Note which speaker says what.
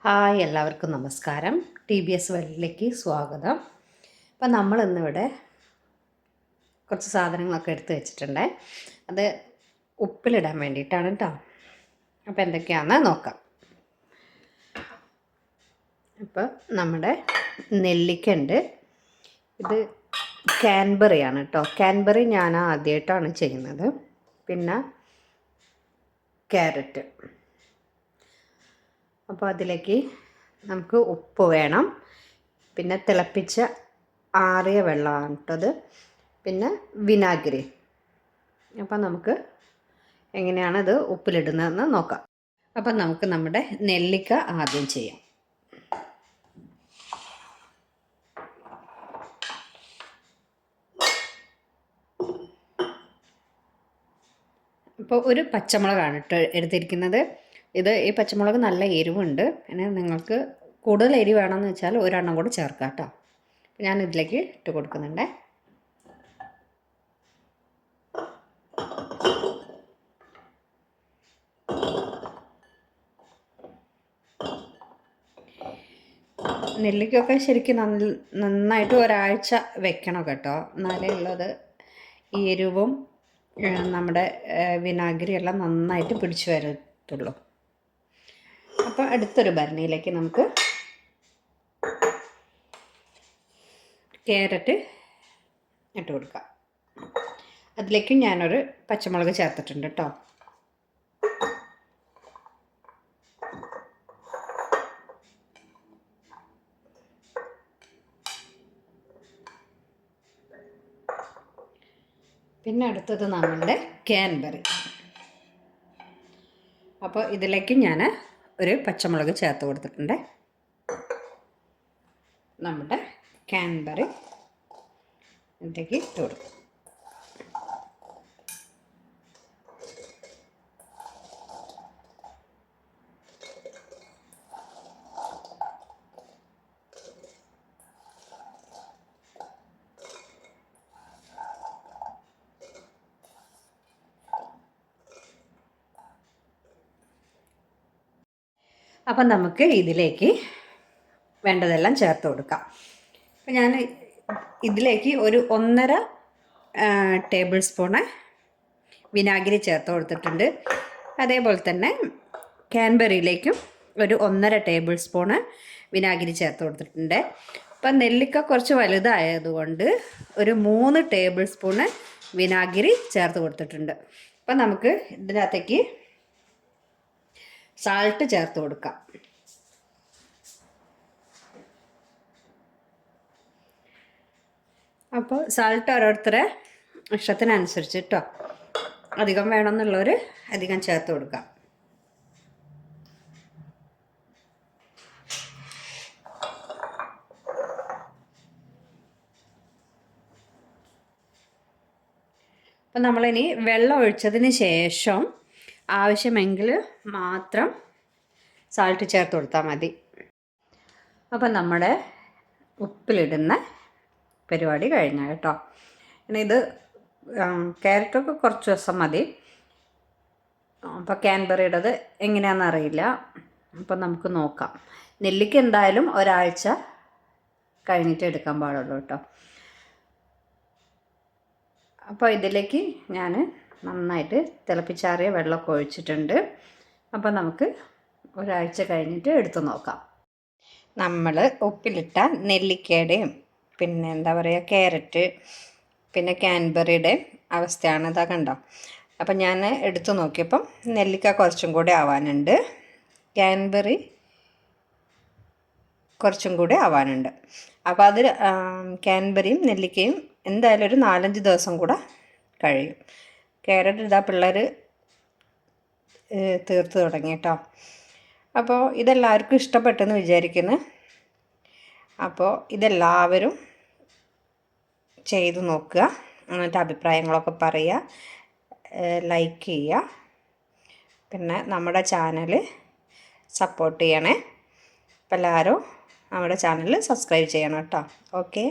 Speaker 1: Hi, എല്ലാവർക്കും നമസ്കാരം. TBS വേൾഡിലേക്ക് സ്വാഗതം. അപ്പം നമ്മളിന്നിവിടെ കുറച്ച് സാധനങ്ങളൊക്കെ എടുത്ത് വെച്ചിട്ടുണ്ട്. അത് ഉപ്പിലിടാൻ വേണ്ടിയിട്ടാണ് കേട്ടോ. അപ്പോൾ എന്തൊക്കെയാണെന്ന് നോക്കാം. ഇപ്പോൾ നമ്മുടെ നെല്ലിക്കയുണ്ട്. ഇത് കാൻബറിയാണ് കേട്ടോ. കാൻബറി ഞാൻ ആദ്യമായിട്ടാണ് ചെയ്യുന്നത്. പിന്നെ ക്യാരറ്റ്. അപ്പോൾ അതിലേക്ക് നമുക്ക് ഉപ്പ് വേണം. പിന്നെ തിളപ്പിച്ച ആറിയ വെള്ളമാണ് ഇട്ടത്. പിന്നെ വിനാഗിരി. അപ്പം നമുക്ക് എങ്ങനെയാണ് ഇത് ഉപ്പിലിടുന്നതെന്ന് നോക്കാം. അപ്പം നമുക്ക് നമ്മുടെ നെല്ലിക്ക ആദ്യം ചെയ്യാം. ഇപ്പോൾ ഒരു പച്ചമുളകാണ് എടുത്തിരിക്കുന്നത്. ഈ പച്ചമുളക് നല്ല എരിവുണ്ട്. പിന്നെ നിങ്ങൾക്ക് കൂടുതൽ എരിവ് വേണമെന്ന് വെച്ചാൽ ഒരെണ്ണം കൂടെ ചേർക്കാം കേട്ടോ. ഞാൻ ഇതിലേക്ക് ഇട്ട് കൊടുക്കുന്നുണ്ട്. നെല്ലിക്കൊക്കെ ശരിക്കും നന്നായിട്ട് ഒരാഴ്ച വെക്കണം കേട്ടോ. എന്നാലേ ഉള്ളത് ഈ എരിവും നമ്മുടെ വിനാഗിരി എല്ലാം നന്നായിട്ട് പിടിച്ചു വരത്തുള്ളൂ. അപ്പോൾ അടുത്തൊരു ഭരണിയിലേക്ക് നമുക്ക് ക്യാരറ്റ് ഇട്ട് കൊടുക്കാം. അതിലേക്ക് ഞാനൊരു പച്ചമുളക് ചേർത്തിട്ടുണ്ട് കേട്ടോ. പിന്നെ അടുത്തത് നമ്മളുടെ കാൻബറി. അപ്പോൾ ഇതിലേക്ക് ഞാൻ ഒരു പച്ചമുളക് ചേർത്ത് കൊടുത്തിട്ടുണ്ട്. നമ്മുടെ കാൻബറി ഇതിലേക്ക് ഇട്ട് കൊടുക്കും. അപ്പം നമുക്ക് ഇതിലേക്ക് വേണ്ടതെല്ലാം ചേർത്ത് കൊടുക്കാം. അപ്പം ഞാൻ ഇതിലേക്ക് ഒരു 1.5 ടേബിൾ സ്പൂണ് വിനാഗിരി ചേർത്ത് കൊടുത്തിട്ടുണ്ട്. അതേപോലെ തന്നെ കാൻബറിയിലേക്കും ഒരു 1.5 ടേബിൾ സ്പൂണ് വിനാഗിരി ചേർത്ത് കൊടുത്തിട്ടുണ്ട്. അപ്പം നെല്ലിക്ക കുറച്ച് വലുതായതുകൊണ്ട് ഒരു 3 ടേബിൾ സ്പൂണ് വിനാഗിരി ചേർത്ത് കൊടുത്തിട്ടുണ്ട്. അപ്പം നമുക്ക് ഇതിനകത്തേക്ക് സാൾട്ട് ചേർത്ത് കൊടുക്കാം. അപ്പോൾ സാൾട്ട് ഓരോരുത്തരെ ഇഷ്ടത്തിനനുസരിച്ച് കേട്ടോ. അധികം വേണമെന്നുള്ളവർ അധികം ചേർത്ത് കൊടുക്കാം. അപ്പം നമ്മളിനി വെള്ളം ഒഴിച്ചതിന് ശേഷം ആവശ്യമെങ്കിൽ മാത്രം സാൾട്ട് ചേർത്ത് കൊടുത്താൽ മതി. അപ്പം നമ്മുടെ ഉപ്പിലിടുന്ന പരിപാടി കഴിഞ്ഞ കേട്ടോ. ഇനി ഇത് ക്യാരറ്റൊക്കെ കുറച്ച് ദിവസം മതി. അപ്പോൾ കാൻബറിയുടേത് എങ്ങനെയാണെന്ന് അറിയില്ല. അപ്പം നമുക്ക് നോക്കാം. നെല്ലിക്ക എന്തായാലും ഒരാഴ്ച കഴിഞ്ഞിട്ട് എടുക്കാൻ പാടുള്ളൂ കേട്ടോ. അപ്പോൾ ഇതിലേക്ക് ഞാൻ നന്നായിട്ട് തിളപ്പിച്ചാറിയ വെള്ളമൊക്കെ ഒഴിച്ചിട്ടുണ്ട്. അപ്പോൾ നമുക്ക് ഒരാഴ്ച കഴിഞ്ഞിട്ട് എടുത്ത് നോക്കാം. നമ്മൾ ഉപ്പിലിട്ട നെല്ലിക്കയുടെയും പിന്നെ എന്താ പറയുക ക്യാരറ്റ് പിന്നെ കാൻബറിയുടെ അവസ്ഥയാണ്. ഇതാ കണ്ടോ. അപ്പം ഞാൻ എടുത്തു നോക്കിയപ്പം നെല്ലിക്ക കുറച്ചും കൂടെ ആവാനുണ്ട്, കാൻബറി കുറച്ചും കൂടെ ആവാനുണ്ട്. അപ്പോൾ അത് കാൻബറിയും നെല്ലിക്കയും എന്തായാലും ഒരു 4-5 ദിവസം കൂടെ കഴിയും. ക്യാരറ്റ് ഇതാ പിള്ളേർ തീർത്ത് തുടങ്ങി കേട്ടോ. അപ്പോൾ ഇതെല്ലാവർക്കും ഇഷ്ടപ്പെട്ടെന്ന് വിചാരിക്കുന്നു. അപ്പോൾ ഇതെല്ലാവരും ചെയ്തു നോക്കുക, എന്നിട്ട് അഭിപ്രായങ്ങളൊക്കെ പറയുക, ലൈക്ക് ചെയ്യുക. പിന്നെ നമ്മുടെ ചാനൽ സപ്പോർട്ട് ചെയ്യണേ. അപ്പോൾ എല്ലാവരും നമ്മുടെ ചാനൽ സബ്സ്ക്രൈബ് ചെയ്യണം കേട്ടോ. ഓക്കെ.